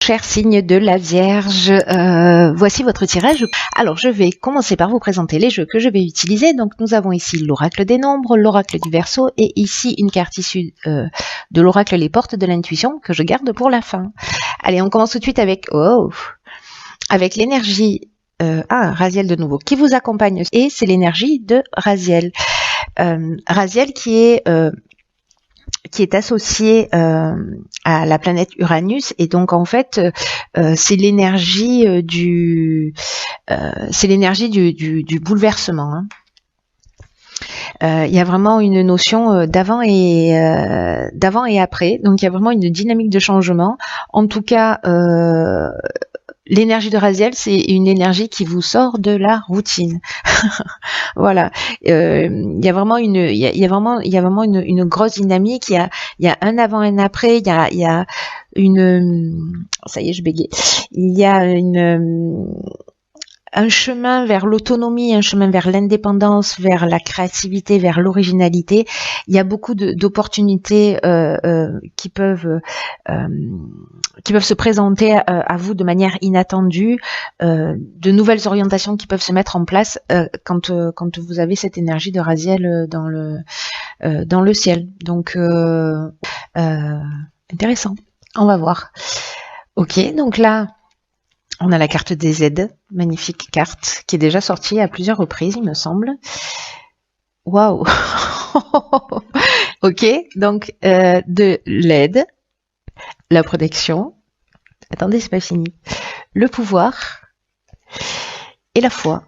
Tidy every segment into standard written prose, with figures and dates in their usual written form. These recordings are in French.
cher signe de la Vierge, voici votre tirage. Alors je vais commencer par vous présenter les jeux que je vais utiliser. Donc nous avons ici l'oracle des nombres, l'oracle du Verseau et ici une carte issue de l'oracle Les Portes de l'Intuition que je garde pour la fin. Allez, on commence tout de suite avec l'énergie Raziel de nouveau qui vous accompagne et c'est l'énergie de Raziel. Raziel qui est associé à la planète Uranus et donc en fait c'est l'énergie du bouleversement. Hein. Il y a vraiment une notion d'avant et après, donc il y a vraiment une dynamique de changement. En tout cas, l'énergie de Raziel, c'est une énergie qui vous sort de la routine. Voilà. Il y a vraiment une grosse dynamique. Il y a un avant et un après. Il y a une, ça y est, je bégaye. Il y a un chemin vers l'autonomie, un chemin vers l'indépendance, vers la créativité, vers l'originalité. Il y a beaucoup d'opportunités qui peuvent se présenter à vous de manière inattendue, de nouvelles orientations qui peuvent se mettre en place quand vous avez cette énergie de Raziel dans le ciel. Donc intéressant. On va voir. Ok, donc là. On a la carte des aides, magnifique carte, qui est déjà sortie à plusieurs reprises, il me semble. Waouh. Ok, donc de l'aide, la protection, attendez, c'est pas fini, le pouvoir et la foi.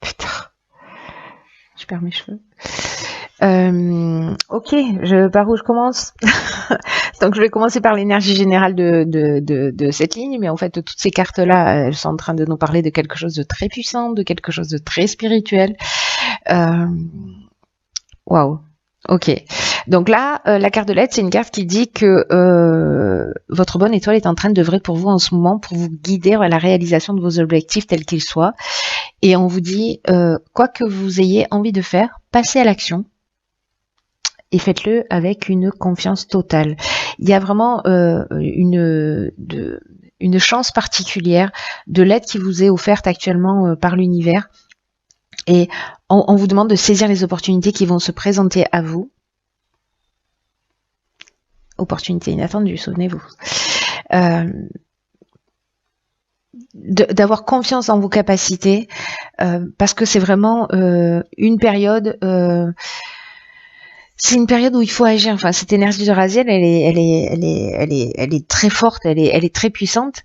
Putain, je perds mes cheveux. Ok, par où je commence? Donc je vais commencer par l'énergie générale de cette ligne, mais en fait toutes ces cartes-là, elles sont en train de nous parler de quelque chose de très puissant, de quelque chose de très spirituel. Waouh. Ok. Donc là, la carte de l'aide, c'est une carte qui dit que votre bonne étoile est en train d'œuvrer pour vous en ce moment, pour vous guider à la réalisation de vos objectifs tels qu'ils soient. Et on vous dit, quoi que vous ayez envie de faire, passez à l'action. Et faites-le avec une confiance totale. Il y a vraiment une chance particulière de l'aide qui vous est offerte actuellement par l'univers. Et on vous demande de saisir les opportunités qui vont se présenter à vous. Opportunités inattendues, souvenez-vous. D'avoir confiance en vos capacités, parce que c'est vraiment une période... c'est une période où il faut agir. Enfin, cette énergie de Raziel, elle est très forte, elle est très puissante.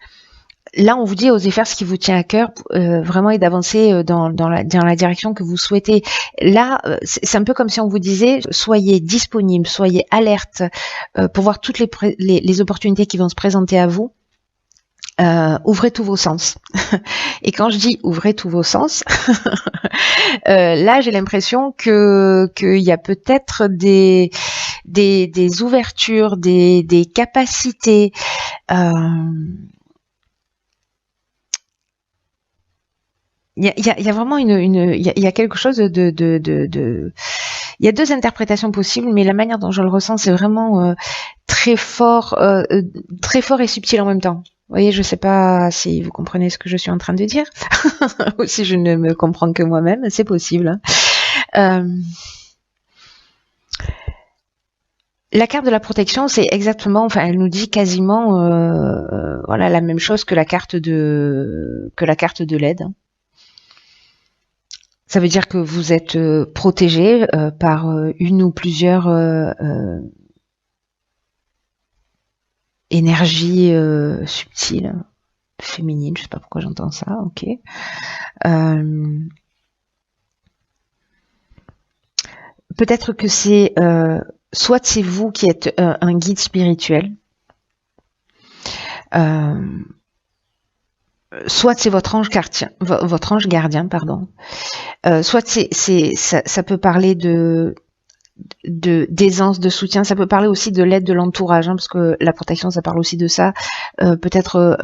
Là, on vous dit osez faire ce qui vous tient à cœur, vraiment, et d'avancer dans la direction que vous souhaitez. Là, c'est un peu comme si on vous disait soyez disponible, soyez alerte pour voir toutes les opportunités qui vont se présenter à vous. Ouvrez tous vos sens. Et quand je dis ouvrez tous vos sens, là j'ai l'impression qu'il y a peut-être des ouvertures, des capacités. Il y a vraiment il y a quelque chose il y a deux interprétations possibles, mais la manière dont je le ressens, c'est vraiment très fort et subtil en même temps. Vous voyez, je sais pas si vous comprenez ce que je suis en train de dire, ou si je ne me comprends que moi-même, c'est possible. La carte de la protection, c'est exactement, enfin, elle nous dit quasiment, voilà, la même chose que la carte de l'aide. Ça veut dire que vous êtes protégé par une ou plusieurs énergies subtiles, féminines, je sais pas pourquoi j'entends ça, ok. Peut-être que c'est soit c'est vous qui êtes un guide spirituel, soit c'est votre ange gardien, pardon. Soit ça peut parler d'aisance, de soutien, ça peut parler aussi de l'aide de l'entourage, hein, parce que la protection, ça parle aussi de ça. Peut-être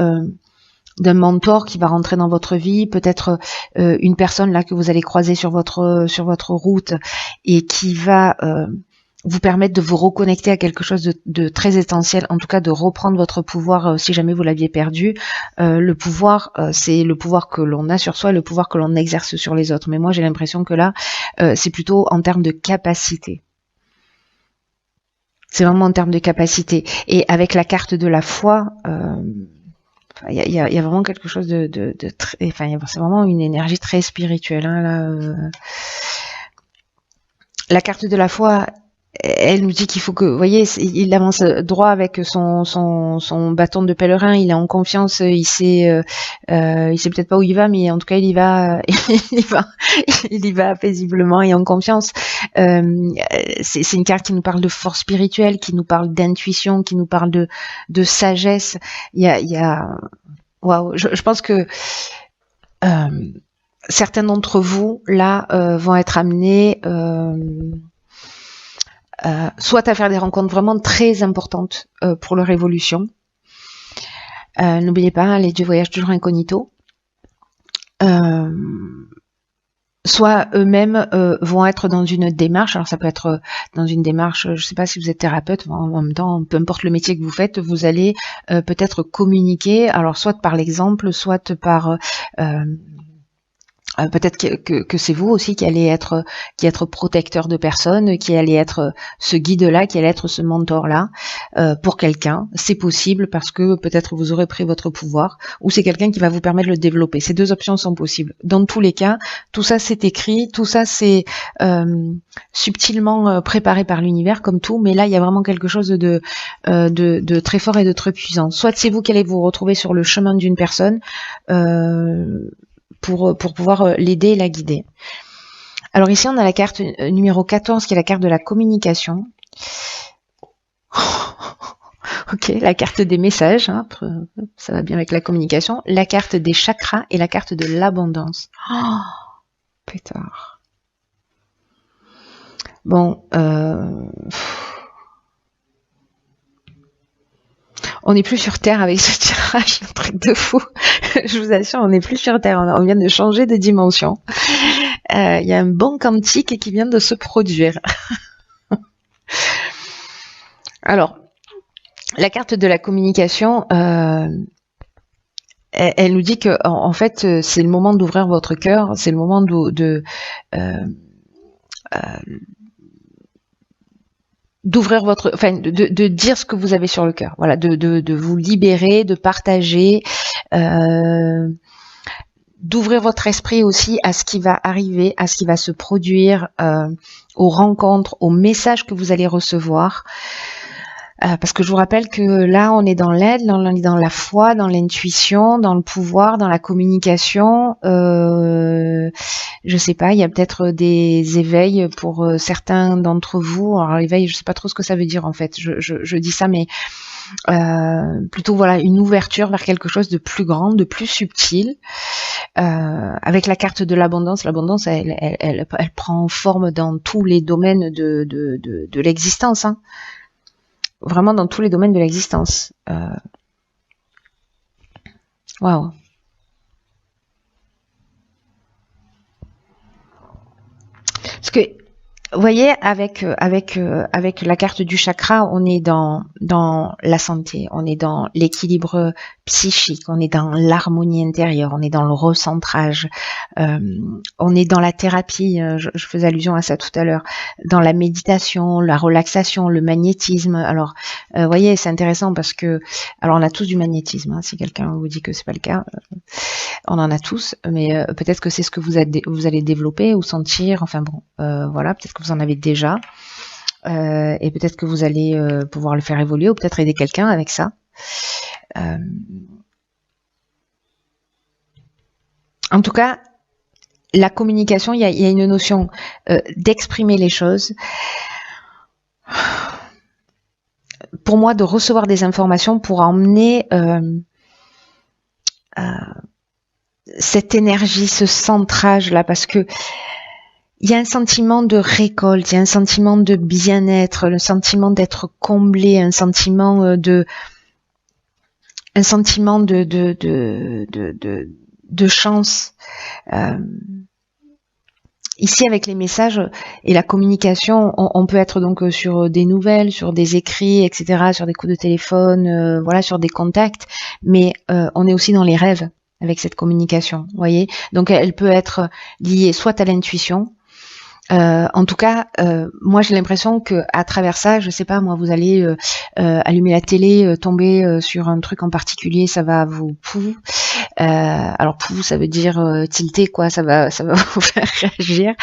d'un mentor qui va rentrer dans votre vie, peut-être une personne là que vous allez croiser sur votre route et qui va vous permettre de vous reconnecter à quelque chose de très essentiel, en tout cas de reprendre votre pouvoir si jamais vous l'aviez perdu. Le pouvoir, c'est le pouvoir que l'on a sur soi, le pouvoir que l'on exerce sur les autres. Mais moi j'ai l'impression que là, c'est plutôt en termes de capacité. C'est vraiment en termes de capacité. Et avec la carte de la foi, il y a vraiment quelque chose de très, enfin, c'est vraiment une énergie très spirituelle. Hein, là, la carte de la foi, elle nous dit qu'il faut que, vous voyez, il avance droit avec son bâton de pèlerin, il est en confiance, il sait peut-être pas où il va, mais en tout cas il y va, il y va paisiblement et en confiance. C'est une carte qui nous parle de force spirituelle, qui nous parle d'intuition, qui nous parle de sagesse. Il y a, waouh, je pense que certains d'entre vous là vont être amenés soit à faire des rencontres vraiment très importantes pour leur évolution. N'oubliez pas, hein, les dieux voyagent toujours incognito. Soit eux-mêmes vont être dans une démarche, alors ça peut être dans une démarche, je ne sais pas si vous êtes thérapeute, en même temps, peu importe le métier que vous faites, vous allez peut-être communiquer, alors soit par l'exemple, soit par... peut-être que c'est vous aussi qui allez être protecteur de personnes, qui allez être ce guide-là, qui allez être ce mentor-là pour quelqu'un. C'est possible parce que peut-être vous aurez pris votre pouvoir ou c'est quelqu'un qui va vous permettre de le développer. Ces deux options sont possibles. Dans tous les cas, tout ça c'est écrit, tout ça c'est subtilement préparé par l'univers comme tout, mais là il y a vraiment quelque chose de très fort et de très puissant. Soit c'est vous qui allez vous retrouver sur le chemin d'une personne, pour pouvoir l'aider et la guider. Alors ici, on a la carte numéro 14, qui est la carte de la communication. Ok, la carte des messages, hein, ça va bien avec la communication. La carte des chakras et la carte de l'abondance. Oh, pétard. Bon, on n'est plus sur Terre avec ce tirage, un truc de fou. Je vous assure, on n'est plus sur Terre, on vient de changer de dimension. Il y a un bon quantique qui vient de se produire. Alors, la carte de la communication, elle nous dit que en fait, c'est le moment d'ouvrir votre cœur, c'est le moment d'ouvrir votre, enfin, de dire ce que vous avez sur le cœur. Voilà, de vous libérer, de partager, d'ouvrir votre esprit aussi à ce qui va arriver, à ce qui va se produire, aux rencontres, aux messages que vous allez recevoir. Parce que je vous rappelle que là, on est dans l'aide, on est dans la foi, dans l'intuition, dans le pouvoir, dans la communication. Je sais pas, il y a peut-être des éveils pour certains d'entre vous. Alors l'éveil, je sais pas trop ce que ça veut dire en fait. Je dis ça, mais plutôt voilà une ouverture vers quelque chose de plus grand, de plus subtil. Avec la carte de l'abondance, l'abondance, elle prend forme dans tous les domaines de l'existence. Hein. Vraiment dans tous les domaines de l'existence. Waouh. Parce que vous voyez, avec la carte du chakra, on est dans la santé, on est dans l'équilibre psychique, on est dans l'harmonie intérieure, on est dans le recentrage, on est dans la thérapie, je faisais allusion à ça tout à l'heure, dans la méditation, la relaxation, le magnétisme. Alors, vous voyez, c'est intéressant parce que, alors on a tous du magnétisme, hein, si quelqu'un vous dit que c'est pas le cas, on en a tous, mais peut-être que c'est ce que vous allez développer ou sentir, enfin bon, voilà, peut-être que vous en avez déjà, et peut-être que vous allez pouvoir le faire évoluer ou peut-être aider quelqu'un avec ça. En tout cas, la communication, il y a une notion d'exprimer les choses. Pour moi, de recevoir des informations pour emmener cette énergie, ce centrage-là, parce que il y a un sentiment de récolte, il y a un sentiment de bien-être, le sentiment d'être comblé, un sentiment de chance. Ici, avec les messages et la communication, on peut être donc sur des nouvelles, sur des écrits, etc., sur des coups de téléphone, voilà, sur des contacts, mais on est aussi dans les rêves avec cette communication, vous voyez. Donc, elle peut être liée soit à l'intuition. En tout cas, moi j'ai l'impression que à travers ça, je sais pas, moi vous allez allumer la télé, tomber sur un truc en particulier, ça va vous alors pou, ça veut dire tilter quoi, ça va vous faire réagir.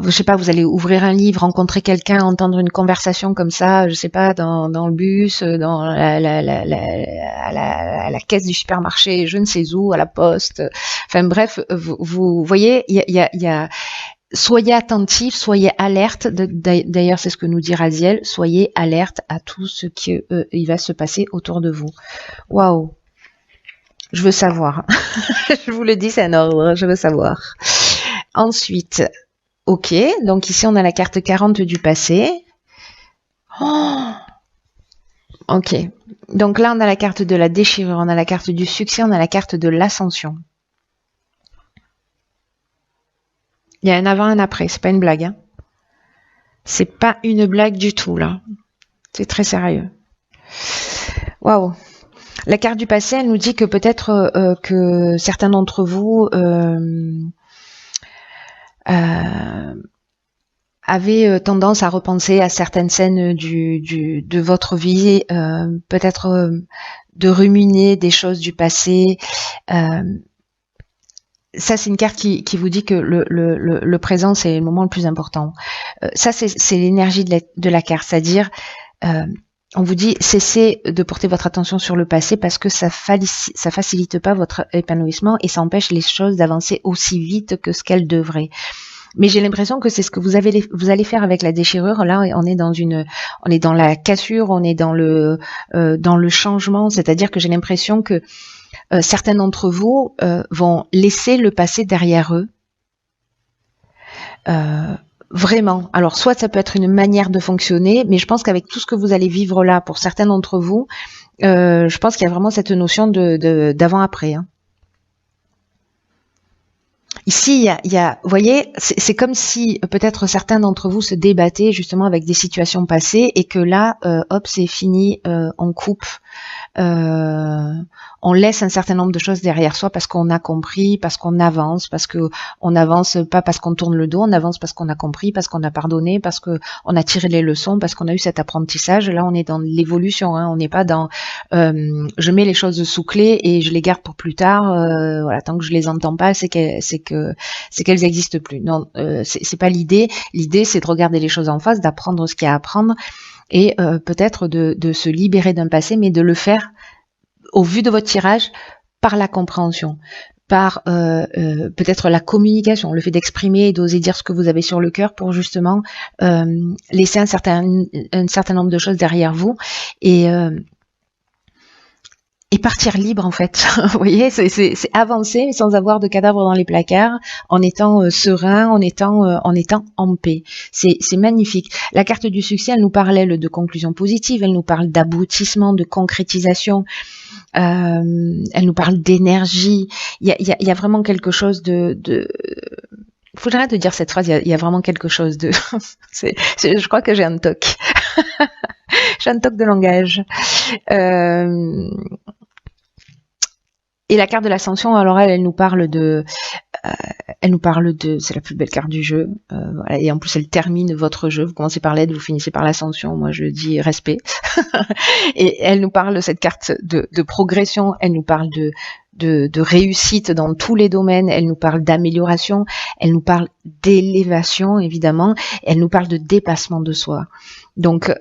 Je sais pas, vous allez ouvrir un livre, rencontrer quelqu'un, entendre une conversation comme ça, je sais pas, dans le bus, dans à la caisse du supermarché, je ne sais où, à la poste. Enfin bref, vous voyez, il y a soyez attentifs, soyez alerte. D'ailleurs, c'est ce que nous dit Raziel, soyez alerte à tout ce qui il va se passer autour de vous. Waouh, je veux savoir. Je vous le dis, c'est un ordre, je veux savoir. Ensuite, ok, donc ici on a la carte 40 du passé. Oh, ok, donc là on a la carte de la déchirure, on a la carte du succès, on a la carte de l'ascension. Il y a un avant et un après, c'est pas une blague. Hein. C'est pas une blague du tout là. C'est très sérieux. Waouh. La carte du passé, elle nous dit que peut-être que certains d'entre vous avaient tendance à repenser à certaines scènes de votre vie, peut-être de ruminer des choses du passé. Ça, c'est une carte qui vous dit que le présent, c'est le moment le plus important. Ça, c'est l'énergie de la carte, c'est-à-dire, on vous dit, cessez de porter votre attention sur le passé parce que ça facilite pas votre épanouissement et ça empêche les choses d'avancer aussi vite que ce qu'elles devraient. Mais j'ai l'impression que c'est ce que vous allez faire avec la déchirure. Là, on est dans la cassure, on est dans le changement, c'est-à-dire que j'ai l'impression que certains d'entre vous vont laisser le passé derrière eux. Vraiment. Alors, soit ça peut être une manière de fonctionner, mais je pense qu'avec tout ce que vous allez vivre là, pour certains d'entre vous, je pense qu'il y a vraiment cette notion d'avant-après. Hein. Ici, il y a, vous voyez, c'est comme si peut-être certains d'entre vous se débattaient justement avec des situations passées et que là, hop, c'est fini, on coupe. On laisse un certain nombre de choses derrière soi parce qu'on a compris, parce qu'on avance, parce que on avance pas parce qu'on tourne le dos, on avance parce qu'on a compris, parce qu'on a pardonné, parce que on a tiré les leçons, parce qu'on a eu cet apprentissage. Là, on est dans l'évolution, hein, on n'est pas dans je mets les choses sous clé et je les garde pour plus tard. Voilà, tant que je les entends pas, c'est qu'elles existent plus. Non, c'est pas l'idée. L'idée, c'est de regarder les choses en face, d'apprendre ce qu'il y a à apprendre. Et peut-être de se libérer d'un passé, mais de le faire au vu de votre tirage par la compréhension, par peut-être la communication, le fait d'exprimer et d'oser dire ce que vous avez sur le cœur pour justement laisser un certain nombre de choses derrière vous et partir libre en fait. Vous voyez, c'est avancer sans avoir de cadavres dans les placards, en étant serein, en étant en paix. C'est magnifique. La carte du succès, elle nous parle elle de conclusion positive, elle nous parle d'aboutissement, de concrétisation, elle nous parle d'énergie. Il y a vraiment quelque chose de faut que j'arrête de dire cette phrase. Il y a vraiment quelque chose de. Je crois que j'ai un toc. J'ai un toc de langage. Et la carte de l'ascension, alors elle nous parle de, c'est la plus belle carte du jeu, voilà, et en plus elle termine votre jeu. Vous commencez par l'aide, vous finissez par l'ascension. Moi je dis respect. Et elle nous parle, cette carte de progression. Elle nous parle de réussite dans tous les domaines. Elle nous parle d'amélioration. Elle nous parle d'élévation évidemment. Elle nous parle de dépassement de soi. Donc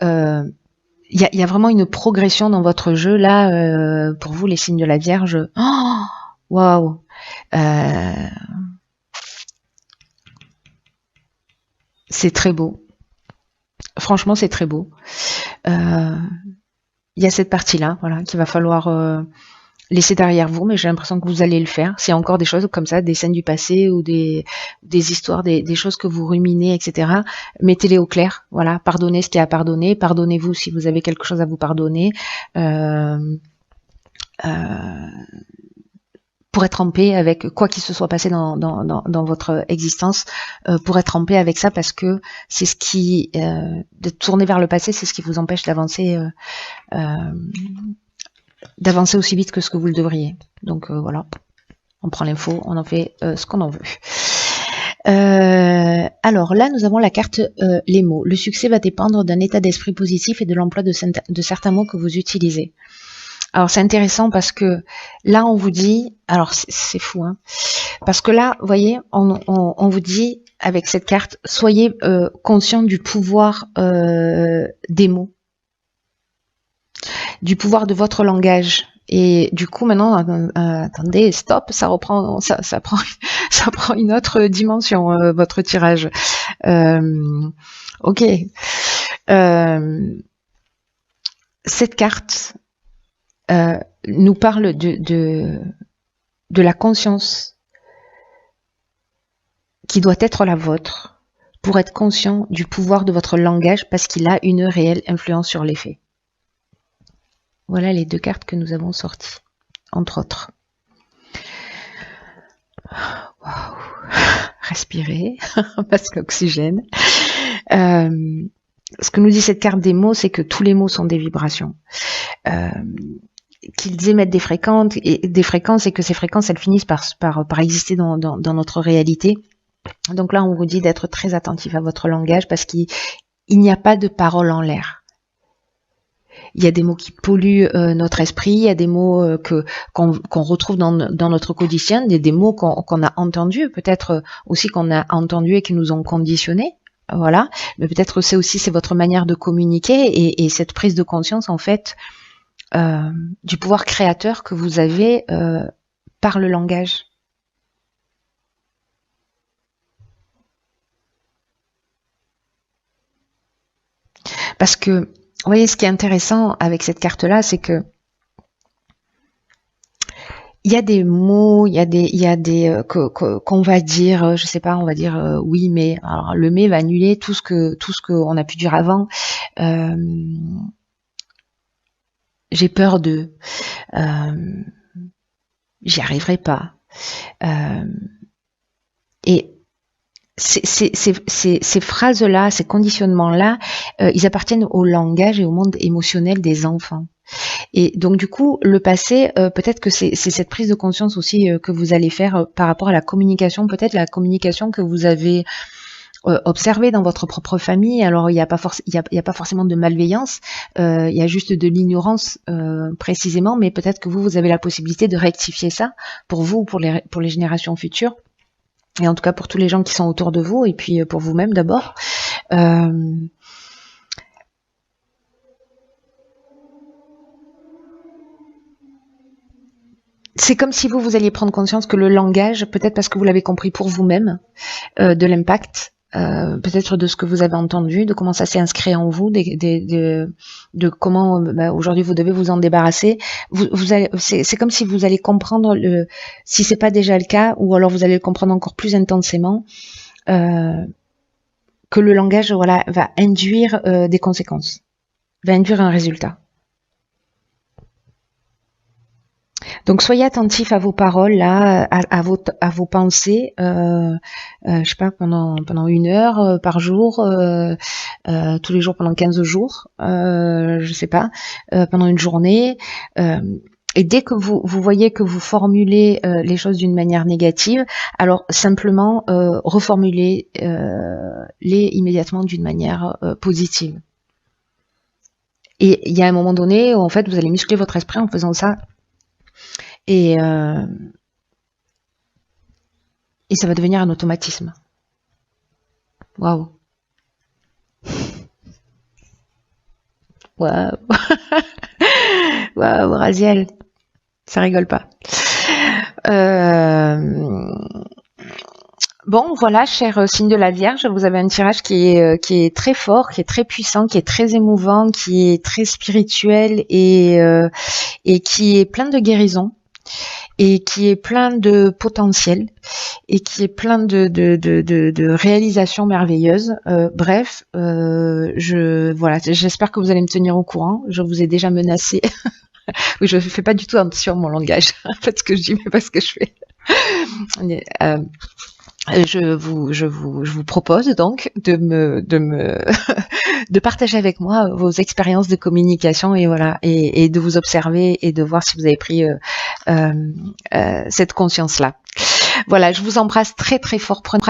il y a vraiment une progression dans votre jeu là, pour vous les signes de la Vierge. Oh, waouh, c'est très beau. Franchement, c'est très beau. Il y a cette partie-là, voilà, qu'il va falloir laisser derrière vous, mais j'ai l'impression que vous allez le faire. C'est encore des choses comme ça, des scènes du passé ou des histoires, des choses que vous ruminez, etc. Mettez-les au clair. Voilà, pardonnez ce qu'il y a à pardonner. Pardonnez-vous si vous avez quelque chose à vous pardonner. pour être en paix avec quoi qu'il se soit passé dans votre existence, pour être en paix avec ça, parce que c'est ce qui, de tourner vers le passé, c'est ce qui vous empêche d'avancer aussi vite que ce que vous le devriez. Donc voilà, on prend l'info, on en fait ce qu'on en veut. Alors là, nous avons la carte les mots. Le succès va dépendre d'un état d'esprit positif et de l'emploi de certains mots que vous utilisez. Alors c'est intéressant parce que là on vous dit, alors c'est fou, hein, parce que là, vous voyez, on vous dit avec cette carte, soyez conscient du pouvoir des mots, du pouvoir de votre langage. Et du coup maintenant, attendez, stop, ça reprend, ça prend une autre dimension votre tirage. Ok, cette carte nous parle de la conscience qui doit être la vôtre pour être conscient du pouvoir de votre langage parce qu'il a une réelle influence sur les faits. Voilà les deux cartes que nous avons sorties, entre autres. Waouh. Respirez, parce qu'oxygène. Ce que nous dit cette carte des mots, c'est que tous les mots sont des vibrations. Qu'ils émettent des fréquences et que ces fréquences, elles finissent par exister dans notre réalité. Donc là, on vous dit d'être très attentif à votre langage parce qu'il n'y a pas de parole en l'air. Il y a des mots qui polluent notre esprit, il y a des mots qu'on retrouve dans notre quotidien, des mots qu'on a entendus, peut-être aussi qu'on a entendus et qui nous ont conditionnés. Voilà, mais peut-être c'est votre manière de communiquer et cette prise de conscience en fait du pouvoir créateur que vous avez par le langage. Parce que, vous voyez, ce qui est intéressant avec cette carte-là, c'est que il y a des mots, il y a des qu'on va dire, je sais pas, on va dire oui, mais alors le mais va annuler tout ce qu'on a pu dire avant. J'ai peur de, j'y arriverai pas. Et ces phrases-là, ces conditionnements-là, ils appartiennent au langage et au monde émotionnel des enfants. Et donc du coup, le passé, peut-être que c'est cette prise de conscience aussi que vous allez faire par rapport à la communication, peut-être la communication que vous avez observée dans votre propre famille. Alors il n'y a pas forcément de malveillance, il y a juste de l'ignorance précisément, mais peut-être que vous avez la possibilité de rectifier ça pour vous, pour les générations futures. Et en tout cas pour tous les gens qui sont autour de vous, et puis pour vous-même d'abord. C'est comme si vous alliez prendre conscience que le langage, peut-être parce que vous l'avez compris pour vous-même, de l'impact, peut-être de ce que vous avez entendu, de comment ça s'est inscrit en vous, de comment aujourd'hui vous devez vous en débarrasser. C'est comme si vous allez comprendre, si c'est pas déjà le cas, ou alors vous allez le comprendre encore plus intensément, que le langage, voilà, va induire des conséquences, va induire un résultat. Donc soyez attentifs à vos paroles là, à vos pensées, je sais pas, pendant 1 heure par jour, tous les jours pendant 15 jours, je sais pas, pendant une journée. Et dès que vous voyez que vous formulez les choses d'une manière négative, alors simplement reformulez-les immédiatement d'une manière positive. Et il y a un moment donné où en fait vous allez muscler votre esprit en faisant ça. Et ça va devenir un automatisme. Waouh. Waouh. Waouh, Raziel. Ça rigole pas. Bon, voilà, cher signe de la Vierge, vous avez un tirage qui est très fort, qui est très puissant, qui est très émouvant, qui est très spirituel et qui est plein de guérison. Et qui est plein de potentiel et qui est plein de réalisations merveilleuses. Bref, voilà, j'espère que vous allez me tenir au courant. Je vous ai déjà menacé Oui, je fais pas du tout attention à mon langage. Faites ce que je dis, mais pas ce que je fais. Je vous propose donc de partager avec moi vos expériences de communication et voilà, et de vous observer et de voir si vous avez pris cette conscience-là. Voilà, je vous embrasse très très fort. Prenez